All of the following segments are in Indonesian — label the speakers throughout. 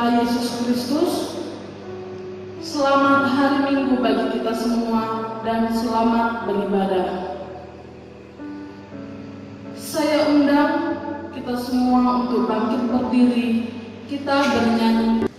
Speaker 1: kita Yesus Kristus. Selamat hari Minggu bagi kita semua dan selamat beribadah. Saya undang kita semua untuk bangkit berdiri, kita bernyanyi.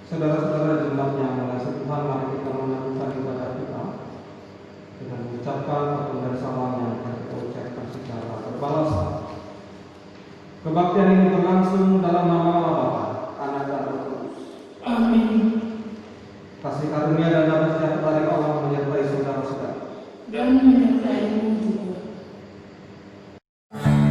Speaker 2: Saudara-saudara jemaat yang mengasihi Tuhan, mari kita melanjutkan ibadah kita dengan mengucapkan pembersamaan yang akan kita ucapkan secara berbalas. Kebaktian ini berlangsung dalam nama Allah Bapa, Anak dan Roh Kudus.
Speaker 1: Amin.
Speaker 2: Kasih karunia dan damai sejahtera dari Allah menyertai saudara-saudara
Speaker 1: Dan menyertai-Mu juga.
Speaker 3: Tuhan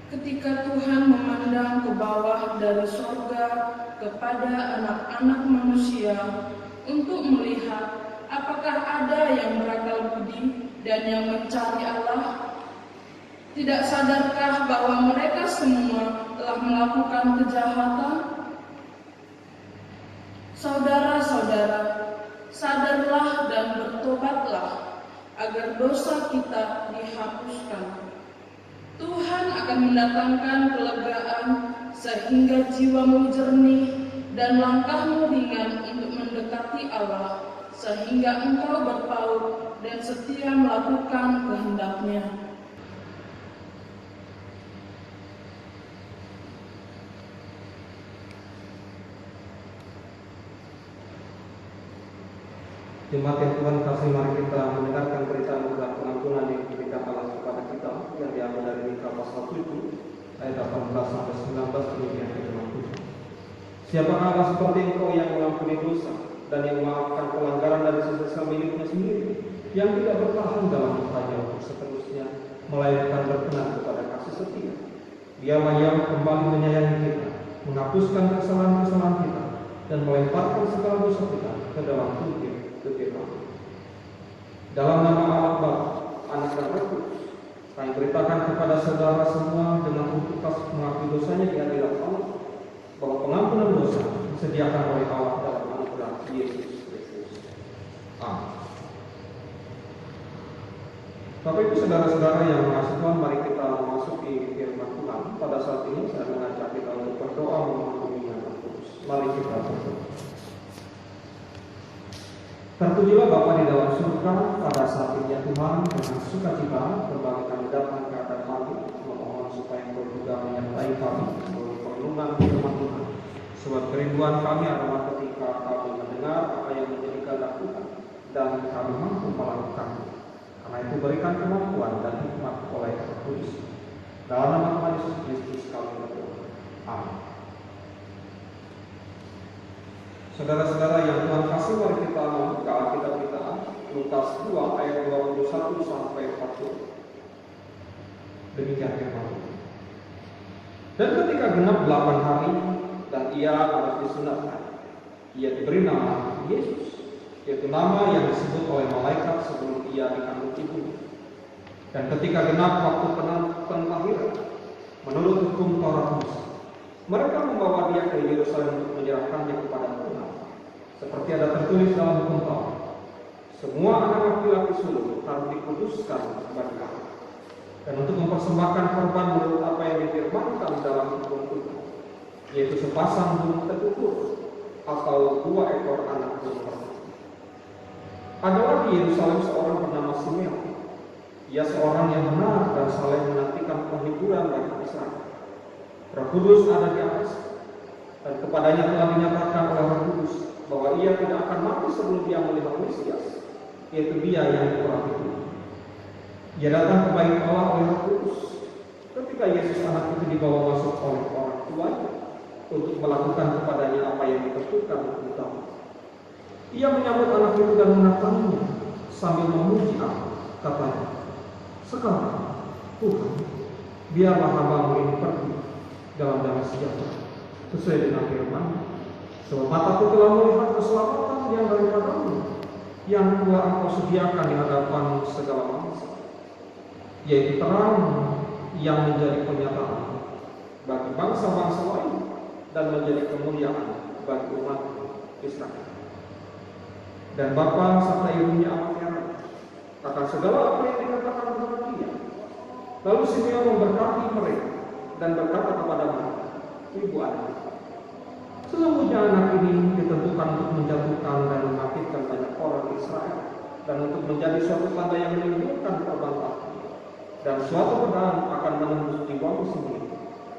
Speaker 1: Ketika Tuhan memandang ke bawah dari sorga kepada anak-anak manusia untuk melihat apakah ada yang berakal budi dan yang mencari Allah, tidak sadarkah bahwa mereka semua telah melakukan kejahatan? Saudara-saudara, sadarlah dan bertobatlah agar dosa kita dihapuskan. Tuhan akan mendatangkan kelegaan sehingga jiwamu jernih dan langkahmu ringan untuk mendekati Allah, sehingga engkau berpaut dan setia melakukan kehendak-Nya.
Speaker 2: Jemaat yang Tuhan kasih, mari kita mendengarkan berita anugerah pengampunan yang diberikan Allah kepada kita yang diambil dari Mika pasal 7 ayat 18 sampai 19 demikian firman Tuhan. Siapakah Allah seperti engkau yang mengampuni dosa dan yang memaafkan pelanggaran dari sisa miliknya sendiri, yang tidak bertahan dalam mukanya untuk seterusnya, melainkan berkenan kepada kasih setia. Dialah yang kembali menyayangi kita, menghapuskan kesalahan-kesalahan kita, dan melemparkan segala dosa kita ke dalam tubir kegelapan. Dalam nama Allah Bapa, Anak dan Roh Kudus, kami beritakan kepada saudara semua dengan tuntutan mengakui dosanya di hadirat Allah, bahwa pengampunan dosa disediakan oleh Allah dalam anugerah Yesus Kristus. Amin. Bapak Ibu saudara-saudara yang mengasihi Tuhan, mari kita memasuki firman Tuhan. Pada saat ini saya mengajak kita untuk berdoa memohon bimbingan Roh Kudus. Mari kita berdoa. Terpujilah Bapa di dalam surga, pada saat ini ya Tuhan, dengan sukacita kembali kami datang ke hadapan-Mu, memohon supaya Engkau juga menyertai kami melalui perenungan firman Tuhan. Sebab kerinduan kami adalah ketika kami mendengar apa yang menjadi kehendak Tuhan dan kami mampu melakukannya. Karena itu berikan kemampuan dan hikmat oleh Roh Kudus. Dalam nama Tuhan Yesus Kristus kami berdoa. Amin. Saudara-saudara yang Tuhan kasih, mari kita membuka Alkitab kita Lukas 2 ayat 21 sampai 40. Demikian firman Tuhan. Dan ketika genap 8 hari dan ia harus disunatkan, ia diberi nama Yesus, yaitu nama yang disebut oleh malaikat sebelum ia dikandung ibunya. Dan ketika genap waktu pentahiran, menurut hukum Taurat Musa, mereka membawa dia ke Yerusalem untuk menyerahkannya kepada Tuhan, seperti ada tertulis dalam hukum Taurat. Semua anak laki-laki sulung harus dikuduskan bagi Allah, dan untuk mempersembahkan korban menurut apa yang difirmankan dalam hukum Tuhan, yaitu sepasang burung tetukur atau 2 ekor anak domba. Adalah di Yerusalem seorang bernama Simeon. Ia seorang yang benar dan saleh menantikan penghiburan bagi Israel. Roh Kudus ada di atas, dan kepadanya telah dinyatakan oleh Roh Kudus bahwa ia tidak akan mati sebelum dia melihat Mesias, yaitu dia yang diurapi Tuhan. Ia datang ke bait Allah oleh Roh Kudus ketika Yesus anak itu dibawa masuk oleh orang tuanya untuk melakukan kepadanya apa yang ditentukan hukum Taurat. Ia menyambut anak itu dan menatangnya sambil memuji Allah. Katanya, "Sekarang Tuhan, biarlah hamba-Mu ini pergi dalam damai sejahtera, sesuai dengan firman. Sebab mataku telah melihat keselamatan yang daripada-Mu, yang telah Engkau sediakan di hadapan segala bangsa, yaitu terang yang menjadi penyataan bagi bangsa-bangsa lain dan menjadi kemuliaan bagi umat Israel." Dan bapa serta ibunya amat heran akan segala apa yang dikatakan kepada dia. Lalu Simeon memberkati mereka dan berkata kepada mereka, "Ibu anak, sesungguhnya anak ini ditentukan untuk menjatuhkan dan membangkitkan banyak orang Israel, dan untuk menjadi suatu tanda yang menimbulkan perbantaian, dan suatu pedang akan menembus jiwamu sendiri,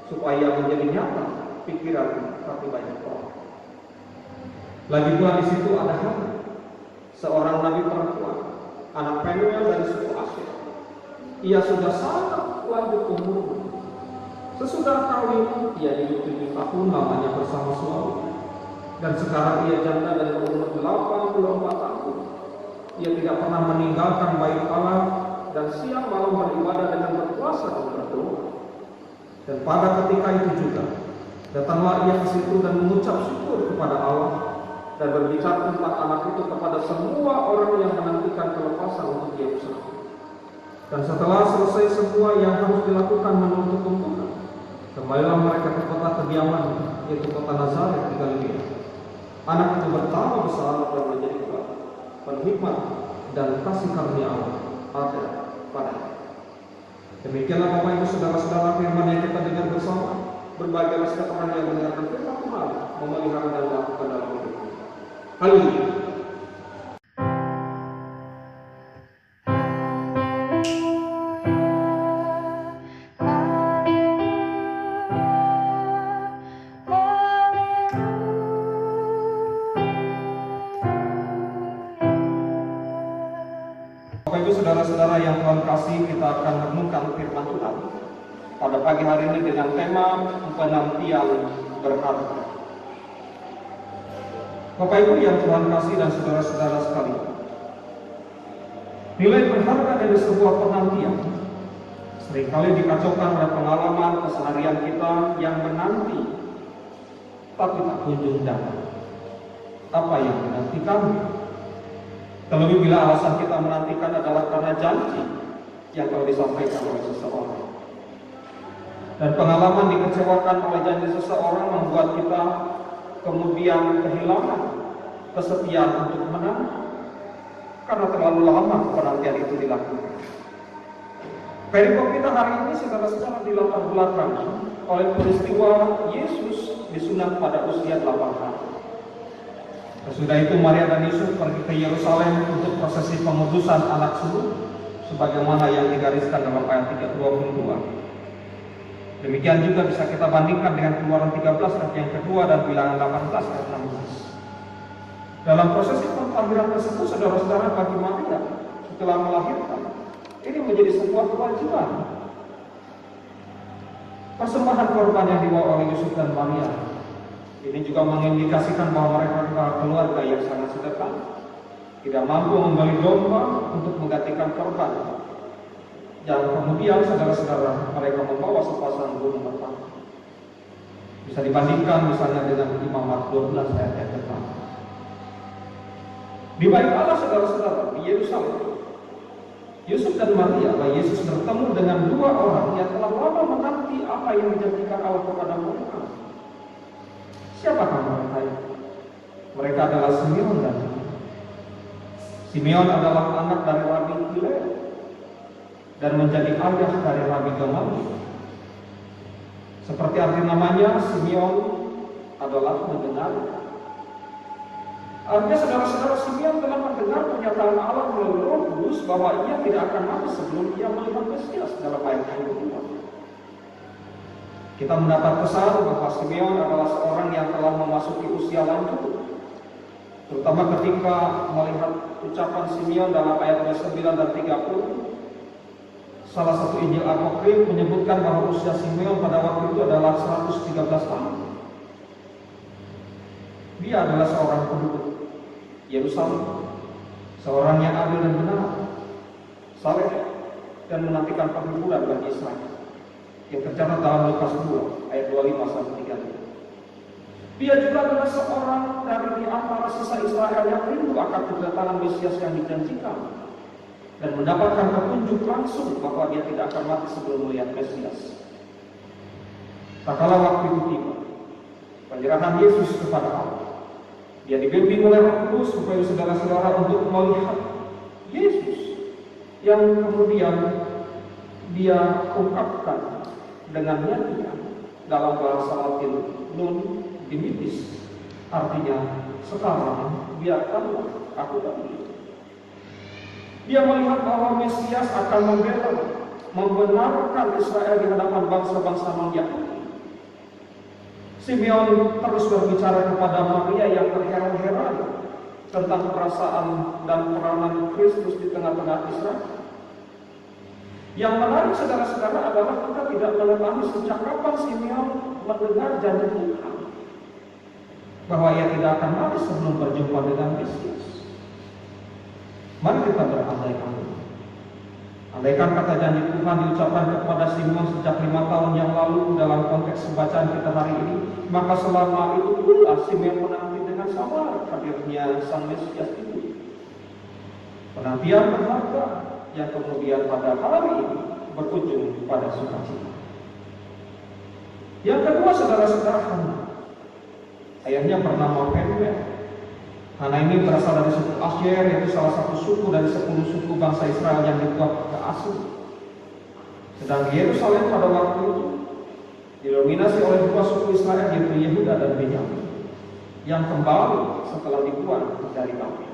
Speaker 2: supaya menjadi nyata pikiran tapi banyak orang." Lagi pula di situ ada Hana, seorang nabi perempuan, anak Penuel dari suku Asher. Ia sudah sangat lanjut umurnya. Sesudah kawin, ia hidup 7 tahun lamanya bersama suami, dan sekarang ia janda dan berumur 84 tahun. Ia tidak pernah meninggalkan bait Allah dan siang malam beribadah dengan berpuasa dan berdoa. Dan pada ketika itu juga datanglah ia ke situ dan mengucap syukur kepada Allah dan berbicara tentang anak itu kepada semua orang yang menantikan kelepasan untuk Yerusalem. Dan setelah selesai semua yang harus dilakukan menurut hukum Tuhan, kembalilah mereka ke kota kediaman, yaitu kota Nazaret di Galilea. Anak itu bertambah besar dan menjadi kuat, berhikmat dan kasih karunia Allah ada padanya. Demikianlah Bapak Ibu Saudara-saudara firman yang kita dengar bersama. Berbagai setiap orang yang mendengarkan firman Tuhan memelihara dan melakukan dalam hidup kita. Haleluya. Bapak Ibu Saudara-saudara yang Tuhan kasih, kita akan merenungkan firman Tuhan pada pagi hari ini dengan tema penantian berharga. Bapak Ibu yang Tuhan kasih dan saudara-saudara sekalian, nilai berharga dari sebuah penantian seringkali dikacaukan oleh pengalaman keseharian kita yang menanti tapi tak kunjung datang. Apa yang menantikan? Terlebih bila alasan kita menantikan adalah karena janji yang telah disampaikan oleh seseorang. Dan pengalaman dikecewakan oleh janji seseorang membuat kita kemudian kehilangan kesetiaan untuk menanti karena terlalu lama penantian itu dilakukan. Perikop kita hari ini saudara-saudara dilatar belakangi oleh peristiwa Yesus disunat pada usia 8 tahun. Sesudah itu Maria dan Yusuf pergi ke Yerusalem untuk prosesi pengudusan anak sulung sebagaimana yang digariskan dalam ayat 22. Demikian juga bisa kita bandingkan dengan Keluaran 13 ayat yang kedua dan Bilangan 18 ayat 16. Dalam prosesi penghampiran tersebut, saudara-saudara, bagi Maria setelah melahirkan, ini menjadi sebuah kewajiban. Persembahan korban yang dibawa oleh Yusuf dan Maria ini juga mengindikasikan bahwa mereka keluarga yang sangat sederhana, tidak mampu membeli domba untuk menggantikan korban. Dan kemudian saudara-saudara, mereka membawa sepasang burung merpati. Bisa dibandingkan misalnya dengan Imamat 12 ayat yang pertama. Di bait Allah saudara-saudara di Yerusalem, Yusuf dan Maria, Yesus bertemu dengan dua orang yang telah lama menanti apa yang dijanjikan Allah kepada mereka. Siapakah mereka itu? Mereka adalah Simeon dan Hana. Simeon adalah anak dari Rabi Hillel dan menjadi ayah dari Rabi Gamaliel. Seperti arti namanya, Simeon adalah mendengar. Artinya saudara-saudara, Simeon telah mendengar pernyataan Allah melalui Roh Kudus bahwa ia tidak akan mati sebelum ia melihat Mesias dalam ayat yang kedua. Kita mendapat pesan bahwa Simeon adalah seorang yang telah memasuki usia lanjut, terutama ketika melihat ucapan Simeon dalam ayat 29 dan 30. Salah satu Injil Apokrif menyebutkan bahwa usia Simeon pada waktu itu adalah 113 tahun. Dia adalah seorang penduduk Yerusalem, seorang yang adil dan benar, saleh, dan menantikan penghiburan bagi Israel, yang tercatat dalam Lukas 2 ayat 25 sampai 30. Dia juga adalah seorang dari di antara sisa Israel yang rindu akan kedatangan Mesias yang dijanjikan dan mendapatkan petunjuk langsung bahwa dia tidak akan mati sebelum melihat Mesias. Tak kala waktu itu tiba, penyerahan Yesus kepada Allah, dia dibimbing oleh Roh Kudus supaya saudara-saudara untuk melihat Yesus yang kemudian dia ungkapkan dengan nyanyian dalam bahasa Latin nun dimitis, artinya sekarang biarkanlah aku pergi. Dia melihat bahwa Mesias akan membela, membenarkan Israel di hadapan bangsa-bangsa non-Yahudi. Simeon terus berbicara kepada Maria yang terheran-heran tentang perasaan dan peranan Kristus di tengah-tengah Israel. Yang menarik saudara-saudara adalah kita tidak mengetahui sejak kapan Simeon mendengar janji Tuhan bahwa ia tidak akan mati sebelum berjumpa dengan Mesias. Mari kita berandai-andai. Andaikan kata janji Tuhan diucapkan kepada Simeon sejak 5 tahun yang lalu dalam konteks bacaan kita hari ini, maka selama itu pula Simeon menanti dengan sabar hadirnya Sang Mesias itu. Penantian berharga yang kemudian pada hari ini berujung pada sukacita. Yang kedua, saudara-saudara, Hana. Ayahnya bernama Penuel. Hana ini berasal dari suku Asyer, yaitu salah satu suku dari 10 suku bangsa Israel yang dibuat ke asing. Sedang Yerusalem pada waktu itu didominasi oleh 2 suku Israel, yaitu Yehuda dan Benyamin, yang kembali setelah dibuang dari Babel.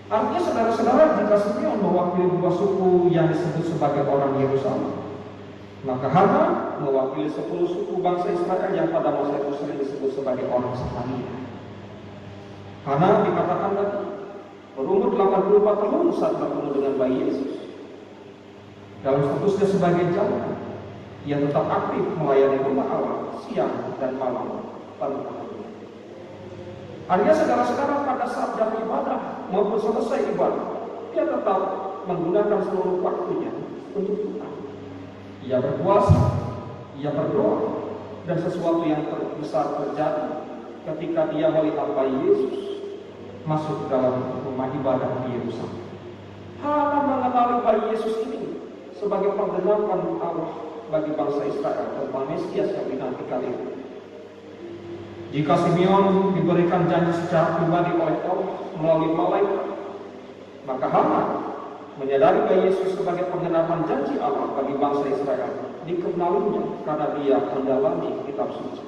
Speaker 2: Artinya, saudara-saudara, jika Simeon mewakili 2 suku yang disebut sebagai orang Yerusalem, maka Hana mewakili 10 suku bangsa Israel yang pada masa itu sering disebut sebagai orang Samaria. Hana dikatakan tadi berumur 84 tahun saat bertemu dengan bayi Yesus. Dalam statusnya sebagai janda, ia tetap aktif melayani rumah Allah siang dan malam tanpa henti. Artinya, saudara-saudara, pada saat jam ibadah maupun selesai ibadah, ia tetap menggunakan seluruh waktunya untuk Tuhan. Ia berpuasa, ia berdoa, dan sesuatu yang besar terjadi ketika dia melihat bayi Yesus masuk dalam rumah ibadah di Yerusalem. Hana mengenali bayi Yesus ini sebagai penggenapan Allah bagi bangsa Israel tentang Mesias yang dinantikan itu. Jika Simeon diberikan janji secara pribadi oleh Allah melalui malaikat, maka Hana menyadari bayi Yesus sebagai penggenapan janji Allah bagi bangsa Israel dikenalinya karena dia mendalami kitab suci.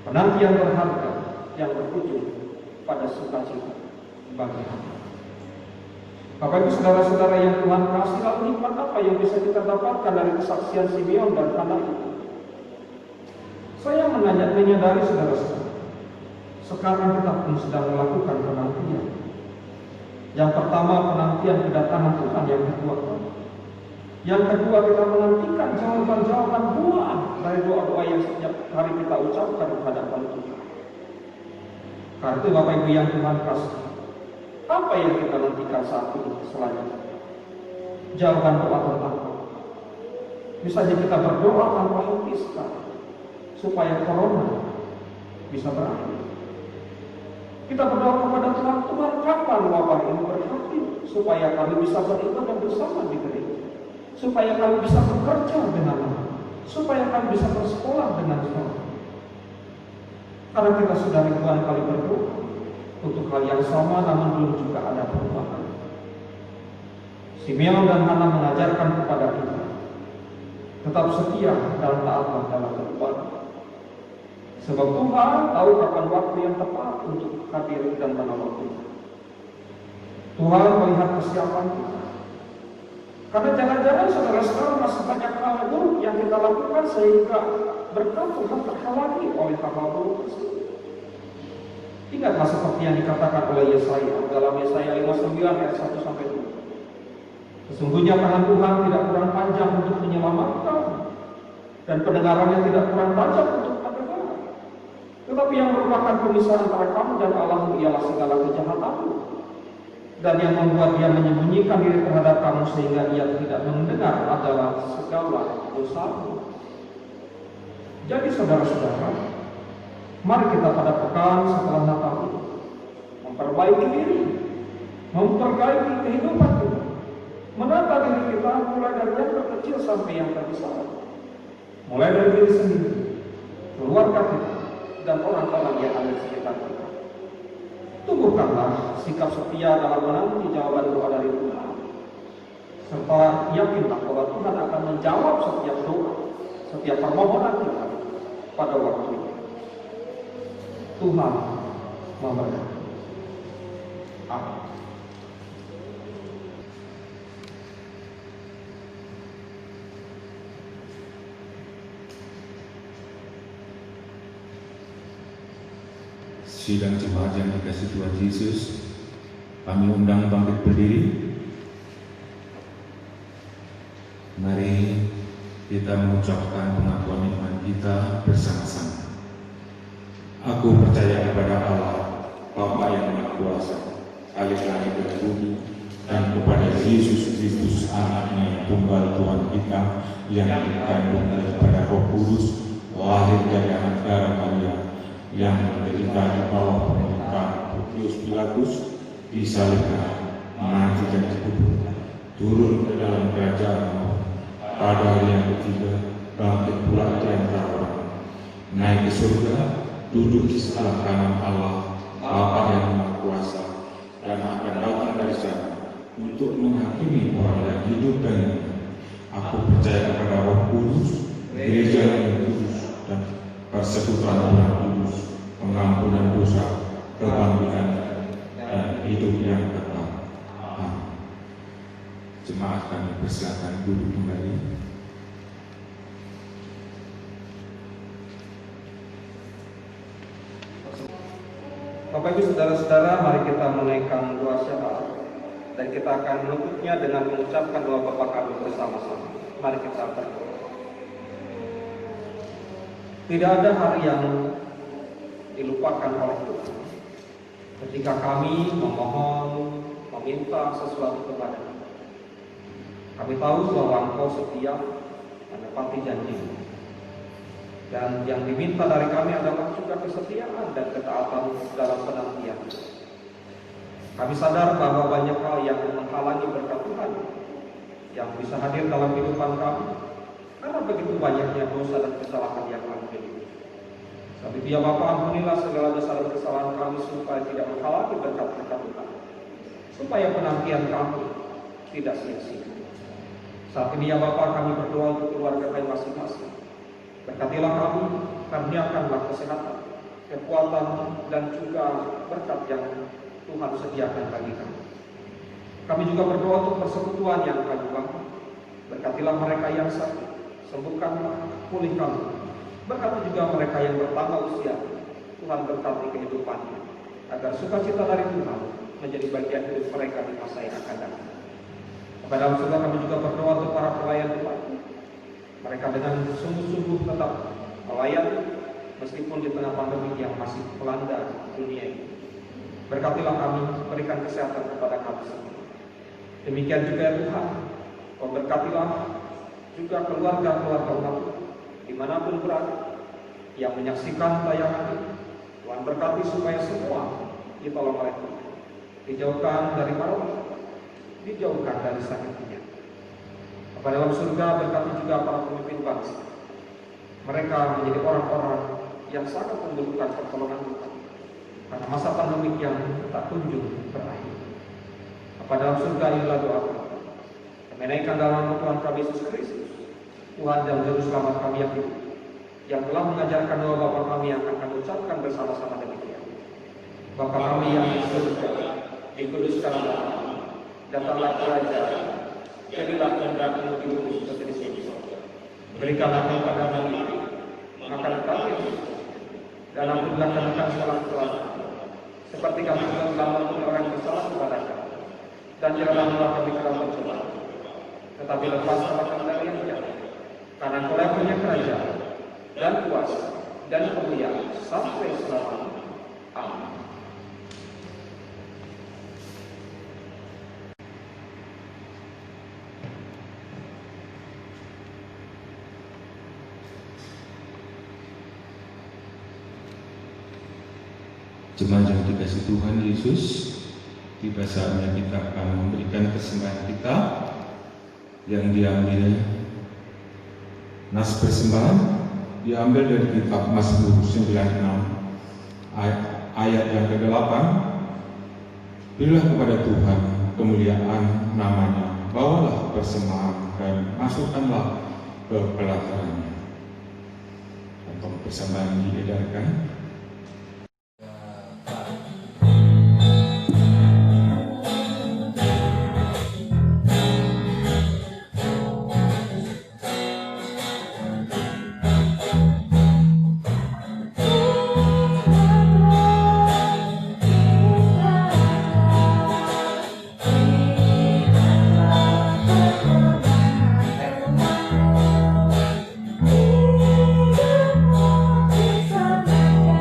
Speaker 2: Penantian berharga yang berujung pada sukacita bagi Hana. Bapak Ibu saudara-saudara yang Tuhan kasih, lalu hikmat apa yang bisa kita dapatkan dari kesaksian Simeon dan Hana itu? Saya menyadari saudara-saudara, sekarang kita pun sedang melakukan penantian. Yang pertama, penantian kedatangan Tuhan yang kedua. Yang kedua, kita menantikan jawaban-jawaban buah dari doa-doa yang setiap hari kita ucapkan di hadapan Tuhan. Karena itu Bapak Ibu yang Tuhan kasih, apa yang kita nantikan saat ini selanjutnya? Jawaban doa tentang apa? Misalnya kita berdoa tanpa henti sekarang, supaya corona bisa berakhir. Kita berdoa kepada Tuhan, Tuhan kapan wabah ini berakhir, supaya kami bisa beribadah bersama di gereja, supaya kami bisa bekerja dengan Allah, supaya kami bisa bersekolah dengan sekolah. Karena kita sudah ribuan kali berdoa untuk hal yang sama, namun belum juga ada perubahan. Simeon dan Hana mengajarkan kepada kita tetap setia dan taatlah dalam beribadah. Sebab Tuhan tahu kapan waktu yang tepat untuk hadir dan menolong kita. Tuhan melihat persiapan kita. Karena jangan-jangan saudara-saudara masih banyak hal buruk yang kita lakukan sehingga berkat Tuhan terhalangi oleh hal buruk tersebut. Ingatlah seperti yang dikatakan oleh Yesaya dalam Yesaya 59 ayat 1-2. Sesungguhnya tangan Tuhan tidak kurang panjang untuk menyelamatkan, dan pendengarannya tidak kurang tajam untuk mendengar. Tetapi yang merupakan pemisah antara kamu dan Allah ialah segala kejahatanmu, dan yang membuat dia menyembunyikan diri terhadap kamu sehingga ia tidak mendengar adalah segala dosamu. Jadi saudara-saudara, mari kita pada pekan setelah Natal ini memperbaiki diri, memperbaiki kehidupan kita, menata diri kita mulai dari yang terkecil sampai yang terbesar, mulai dari diri sendiri, keluarga kita, dan orang-orang yang ada di sekitar kita. Tumbuhkanlah sikap setia dalam menanti jawaban doa dari Tuhan, serta yakinlah bahwa Tuhan akan menjawab setiap doa, setiap permohonan kita pada waktunya. Tuhan memberkati. Amin.
Speaker 3: Sidang jemaat yang dikasihi Tuhan Yesus, kami undang bangkit berdiri. Mari kita mengucapkan pengakuan iman kita bersama-sama. Aku percaya kepada Allah, Bapa yang Maha Kuasa, Khalik langit dan bumi, dan kepada Yesus Kristus anaknya yang tunggal Tuhan kita, yang dikandung daripada Roh Kudus, lahir dari anak darah Maria, yang menderita di bawah pemerintahan Pontius Pilatus, disalibkan, mati dan dikubur, turun ke dalam kerajaan Allah, pada hari yang ketiga bangkit pula dari antara orang, naik ke surga, duduk di sebelah kanan Allah, Bapa yang Maha Kuasa, dan akan datang dari sana untuk menghakimi orang yang hidup dan yang mati. Aku percaya kepada Roh Kudus, gereja yang kudus, dan persekutuan orang kudus, pengampunan dosa, kebangkitan, dan hidup yang kekal. Amin. Jemaat kami persilakan duduk kembali.
Speaker 2: Bapak Ibu Saudara-saudara, mari kita menaikkan doa syafaat dan kita akan menutupnya dengan mengucapkan doa Bapa kami bersama-sama. Mari kita berdoa. Tidak ada hari yang dilupakan oleh Tuhan ketika kami memohon, meminta sesuatu kepada Dia. Kami tahu bahwa Engkau setia menepati janji-Mu. Dan yang diminta dari kami adalah juga kesetiaan dan ketaatan dalam penantian. Kami sadar bahwa banyak hal yang menghalangi berkat Tuhan yang bisa hadir dalam kehidupan kami karena begitu banyaknya dosa dan kesalahan yang kami miliki. Tapi ya Bapa, ampunilah segala dosa dan kesalahan kami supaya tidak menghalangi berkat-berkat Tuhan, supaya penantian kami tidak sia-sia. Saat ini ya Bapa, kami berdoa untuk keluarga kami masing-masing. Berkatilah kami, karuniakanlah kesehatan, kekuatan, dan juga berkat yang Tuhan sediakan bagi kami. Kami juga berdoa untuk persekutuan yang kami bangun. Berkatilah mereka yang sakit, sembuhkanlah, pulihkanlah. Berkati juga mereka yang bertambah usia, Tuhan berkati kehidupannya, agar sukacita dari Tuhan menjadi bagian hidup mereka di masa yang akan datang. Kepada Allah kami juga berdoa untuk para pelayan Tuhan. Mereka dengan sungguh-sungguh tetap melayani meskipun di tengah pandemi yang masih melanda dunia ini. Berkatilah kami, berikan kesehatan kepada kami semua. Demikian juga ya Tuhan, berkatilah juga keluarga-keluarga umat dimanapun berada yang menyaksikan tayangan ini. Tuhan berkati supaya semua ditolong oleh Tuhan, dijauhkan dari maut, dijauhkan dari sakit penyakit. Kepada dalam surga berkati juga para pemimpin bangsa. Mereka menjadi orang-orang yang sangat membutuhkan pertolongan Tuhan karena masa pandemik yang tak kunjung berakhir. Kepada dalam surga inilah doa kami. Kami naikkan dalam nama Tuhan kami Yesus Kristus, Tuhan dan Juru Selamat kami yang hidup, yang telah mengajarkan doa Bapa kami yang akan kami ucapkan bersama-sama demikian. Bapa kami yang di surga, dikuduskanlah namamu, datanglah kerajaan, jadilah kehendak-Mu di bumi seperti di surga. Berikanlah kepada kami makanan kami, dan ampunilah kami kesalahan-kesalahan kami, seperti kami juga telah mengampuni orang yang bersalah kepada kami. Dan janganlah kami ke dalam pencobaan, tetapi lepaskanlah kami dari yang jahat, karena Engkau yang punya kerajaan dan kuasa dan kemuliaan sampai selamanya. Amin.
Speaker 3: Jemaat yang dikasihi Tuhan Yesus, tiba saatnya kita akan memberikan persembahan kita yang diambil. Nas persembahan diambil dari kitab Mazmur 96 ayat yang ke-8. Berilah kepada Tuhan kemuliaan namanya, bawalah persembahan dan masukkanlah ke pelatarannya. Kantong persembahan diedarkan.
Speaker 4: Sampai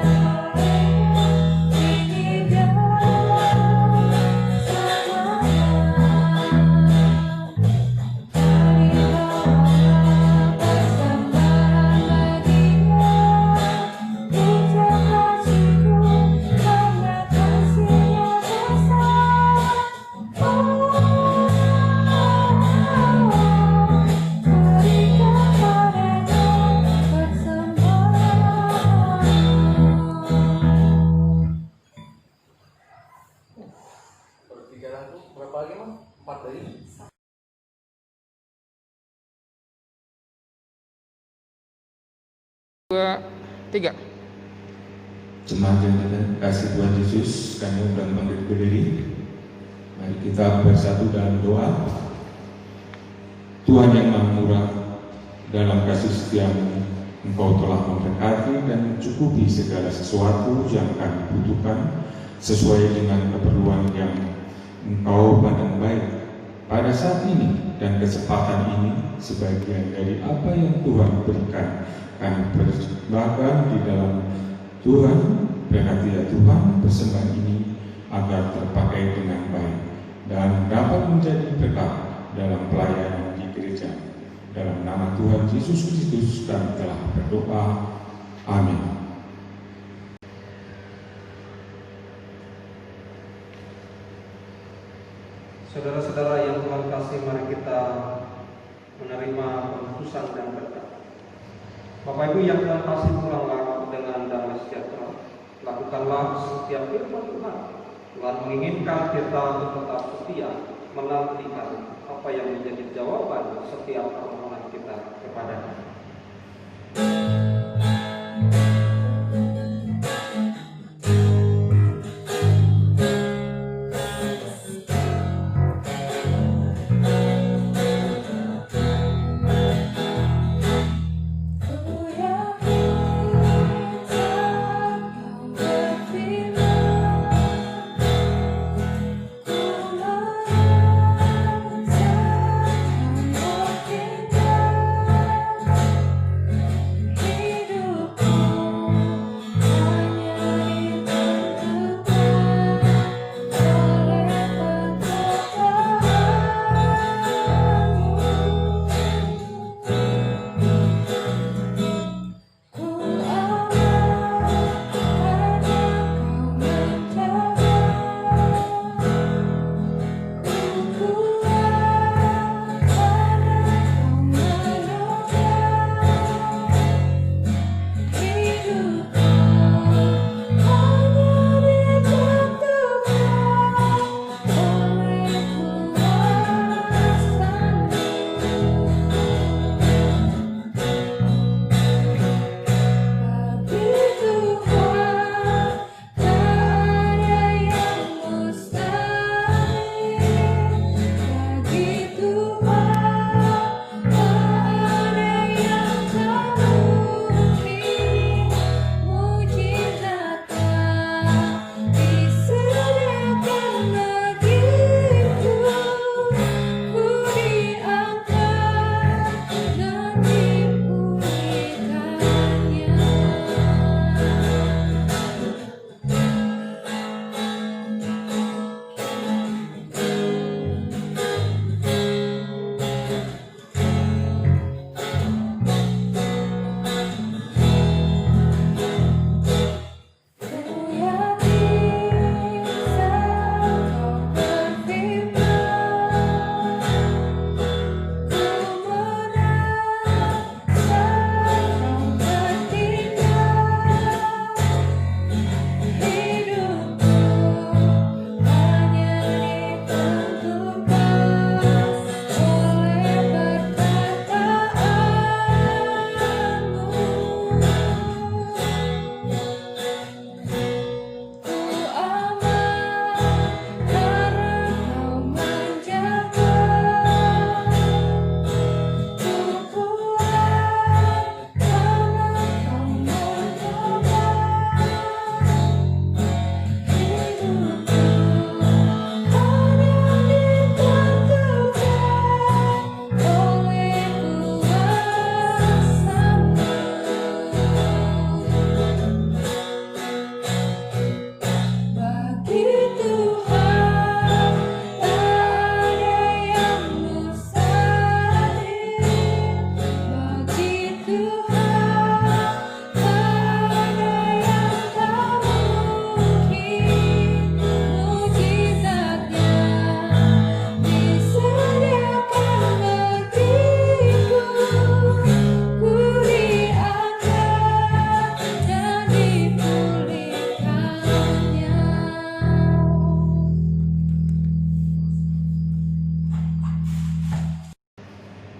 Speaker 4: 2, 3.
Speaker 3: Jemaat yang dikasih Tuhan Yesus, kami undang berdiri. Mari kita bersatu dalam doa. Tuhan yang Maha Murah, dalam kasih setia-Mu, Engkau telah memberkati dan mencukupi segala sesuatu yang kami butuhkan sesuai dengan keperluan yang Engkau pandang baik pada saat ini dan kesempatan ini. Sebagian dari apa yang Tuhan berikan kami persembahkan di dalam Tuhan. Berkati ya Tuhan persembahan ini agar terpakai dengan baik dan dapat menjadi berkat dalam pelayanan di gereja. Dalam nama Tuhan Yesus Kristus kami telah berdoa. Amin.
Speaker 2: Saudara-saudara yang Tuhan kasih, mari kita menerima penebusan dan berkat. Bapak Ibu yang Tuhan kasih, pulanglah dengan damai sejahtera. Lakukanlah setiap firman Tuhan. Tuhan menginginkan kita untuk tetap setia menantikan apa yang menjadi jawaban setiap permohonan kita kepada-Nya.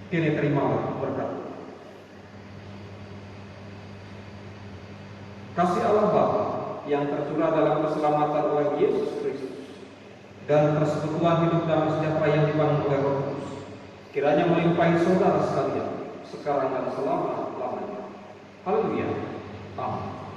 Speaker 2: Kini terimalah berkat. kasih Allah Bapa yang tercurah dalam keselamatan oleh Yesus Kristus, dan persekutuan hidup damai sejahtera yang dibangun oleh Roh Kudus, kiranya melimpahi saudara sekalian sekarang dan selama-lamanya. Haleluya. Amin.